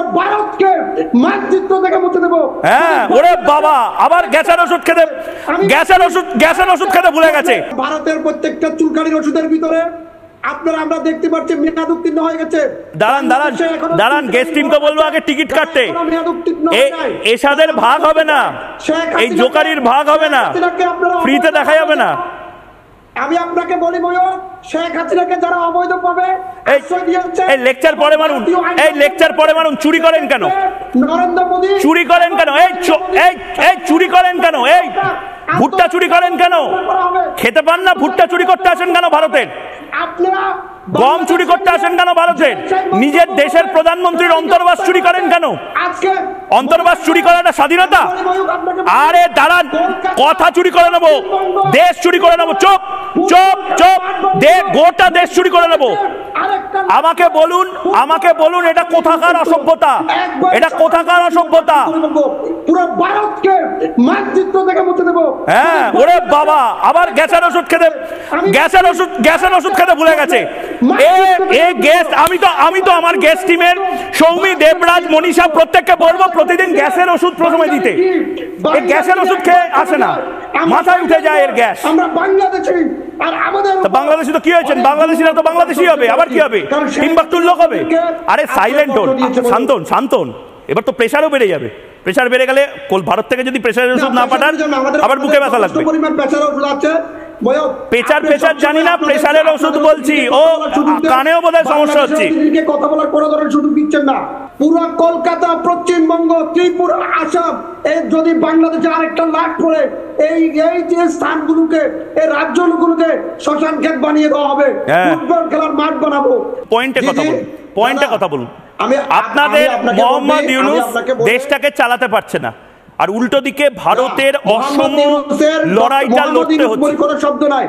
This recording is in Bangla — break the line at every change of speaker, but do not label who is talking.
পুরো ভারতকে মানচিত্র থেকে মুছে দেব।
হ্যাঁ, ওরে বাবা, আবার গ্যাসের ওষুধ খেতে গ্যাসের ওষুধ খেতে ভুলে গেছে।
ভারতের প্রত্যেকটা চুলকানির ওষুধের ভিতরে আমরা দেখতে পাচ্ছি মেয়াদ উত্তীর্ণ হয়ে গেছে।
দাঁড়ান গেস্ট টিমকে বলবো আগে টিকিট কাটতে। এসাদের ভাগ হবে না, এই জোকারির ভাগ হবে না, ফ্রিতে দেখা যাবে না।
আমি আপনাকে বলি শেখ হাসিনাকে যারা অবৈধভাবে
এই লেকচার পরে মারুন, এই লেকচার পরে মারুন। চুরি করেন কেন?
নরেন্দ্র মোদী
চুরি করেন কেন? এই চুরি করেন কেন? এই ভুট্টা চুরি করেন কেন? খেতে পান না? ভুট্টা চুরি করতে আসেন কেন ভারতের? গম চুরি করতে আসেন কেন ভারতের? নিজের দেশের প্রধানমন্ত্রীর অন্তর্বাস চুরি করেন কেন? অন্তর্বাস চুরি করাটা স্বাধীনতা? আরে দাঁড়ান, কথা চুরি করে নেবো, দেশ চুরি করে নেবো। চুপ চুপ চুপ, গোটা দেশ চুরি করে নেবো। আমাকে বলুন এটা কোথাকার অসভ্যতা? এটা কোথাকার অসভ্যতা?
পুরো ভারতকে মানচিত্র থেকে মুছে দেব।
হ্যাঁ, ওরে বাবা, আবার গ্যাসের ওষুধ খেতে ভুলে গেছে। আমি তো আমার গেস্ট টিমের সৌমি, দেবরাজ, মনীষা প্রত্যেককে বলবো প্রতিদিন গ্যাসের ওষুধ প্রথমে দিতে। এই গ্যাসের ওষুধ খেয়ে আসে না, মাথায় উঠে যায় এর গ্যাস।
আমরা বাংলাদেশি, আর আমাদের
বাংলাদেশি তো কি হয়েছেন? বাংলাদেশিরা তো বাংলাদেশি হবে, আবার কি হবে? টিম্বাকটুর লোক হবে? আরে সাইলেন্ট হন, শান্তন। এবার তো প্রেশারও বেড়ে যাবে। প্রেশার বেড়ে গেলে ভারত থেকে যদি প্রেশারের ওষুধ না পাঠান আবার বুকে ব্যথা লাগবে। প্রেশার জানি না, প্রেশারের ওষুধ বলছি। ও কানেও বোধহয় সমস্যা হচ্ছে।
কথা বলার কোনো ধরনের সুযোগ দিচ্ছেন না। পুরো কলকাতা, পশ্চিমবঙ্গ, ত্রিপুরা, আসাম, যদি বাংলাদেশে আরেকটা লাট পড়ে এই যে স্থানগুলোকে, এই রাজ্যগুলোকে শ্মশান ক্ষেত বানিয়ে দেওয়া হবে, ফুটবল খেলার মাঠ বানাবো।
পয়েন্টে কথা বলুন। আপনাদের মোহাম্মদ ইউনূস দেশটাকে চালাতে পারছে না, আর উল্টো দিকে ভারতের অসম লড়াইটা লড়তে হচ্ছে।
কোনো শব্দ নাই।